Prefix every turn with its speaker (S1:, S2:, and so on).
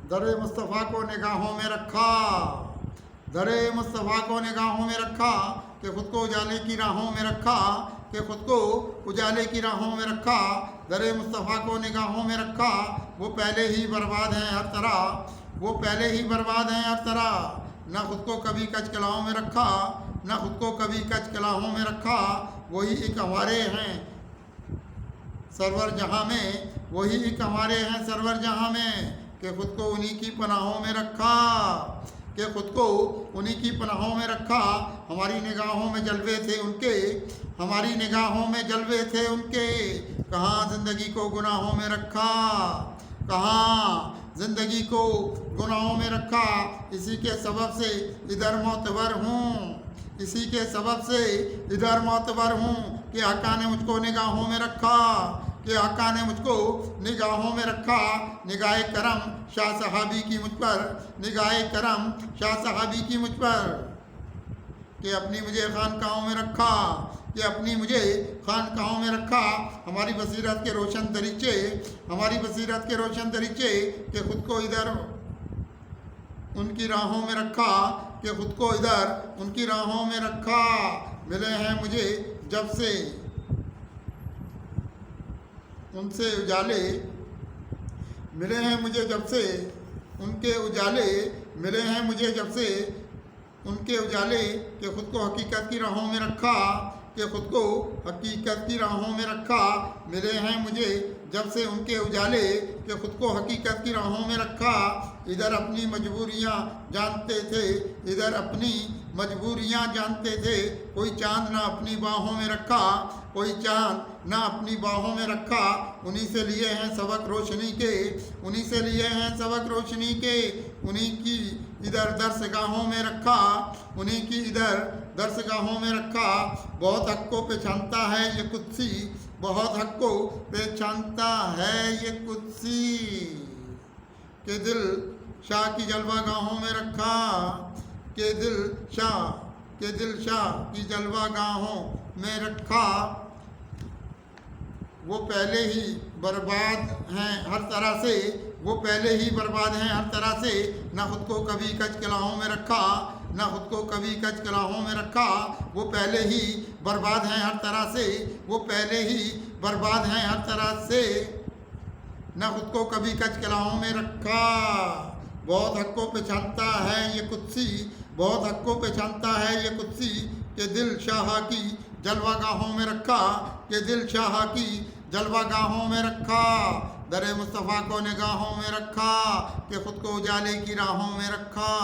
S1: दरे मुस्तफ़ा को निगाहों में रखा, दरे मुस्तफ़ा को निगाहों में रखा कि खुद को उजाले की राहों में रखा, कि खुद को उजाले की राहों में रखा। दरे मुस्तफ़ा को निगाहों में रखा, वो पहले ही बर्बाद हैं हर तरह, वो पहले ही बर्बाद हैं हर तरह। ना खुद को कभी कच कलाओं में रखा, ना खुद को कभी कच कलाहों में रखा। वही एक हमारे हैं सरवर जहाँ में, वही एक हमारे हैं सरवर जहाँ में, कि खुद को उन्हीं की पनाहों में रखा, कि खुद को उन्हीं की पनाहों में रखा। हमारी निगाहों में जलवे थे उनके, हमारी निगाहों में जलवे थे उनके। कहाँ ज़िंदगी को गुनाहों में रखा, कहाँ ज़िंदगी को गुनाहों में रखा। इसी के सबब से इधर मोतबर हूँ, इसी के सबब से इधर मोतबर हूँ, कि आका ने मुझको निगाहों में रखा, कि आका ने मुझको निगाहों में रखा। निगाह करम शाह सहाबी की मुझ पर, निगाह करम शाह सहाबी की मुझ पर, कि अपनी मुझे खानकाहों में रखा, कि अपनी मुझे खानकाहों में रखा। हमारी बसीरत के रोशन दरीचे, हमारी बसीरत के रोशन दरीचे, कि खुद को इधर उनकी राहों में रखा, कि खुद को इधर उनकी राहों में रखा। मिले हैं मुझे जब से उनसे उजाले, मिले हैं मुझे जब से उनके उजाले, मिले हैं मुझे जब से उनके उजाले, कि खुद को हकीकत की राहों में रखा, कि खुद को हकीकत की राहों में रखा। मिले हैं मुझे जब से उनके उजाले, कि खुद को हकीकत की राहों में रखा। इधर अपनी मजबूरियाँ जानते थे, इधर अपनी मजबूरियाँ जानते थे। कोई चांद ना अपनी बाहों में रखा, कोई चांद ना अपनी बाहों में रखा। उन्हीं से लिए हैं सबक रोशनी के, उन्हीं से लिए हैं सबक रोशनी के। उन्हीं की इधर दर्सगाहों में रखा, उन्हीं की इधर दर्सगाहों में रखा। बहुत हक को पहचानता है ये कुद्सी, बहुत हक को पहचानता है ये कुद्सी, के दिल शाह की जलवागाहों में रखा, के दिल शाह, के दिल शाह की जलवागाहों में रखा। वो पहले ही बर्बाद हैं हर तरह से, वो पहले ही बर्बाद हैं हर तरह से। ना खुद को कभी कच कलाहों में रखा, ना खुद को कभी कच कलाहों में रखा। वो पहले ही बर्बाद हैं हर तरह से, वो पहले ही बर्बाद हैं हर तरह से। ना खुद को कभी कच कलाहों में रखा। बहुत हक को पहचानता है ये कुद्सी, बहुत हक को पहचानता है ये कुद्सी, के दिल शाह की जलवागाहों में रखा, के दिल शाह की जलवागाहों में रखा। दरे मुस्तफ़ा को निगाहों में रखा, कि खुद को उजाले की राहों में रखा।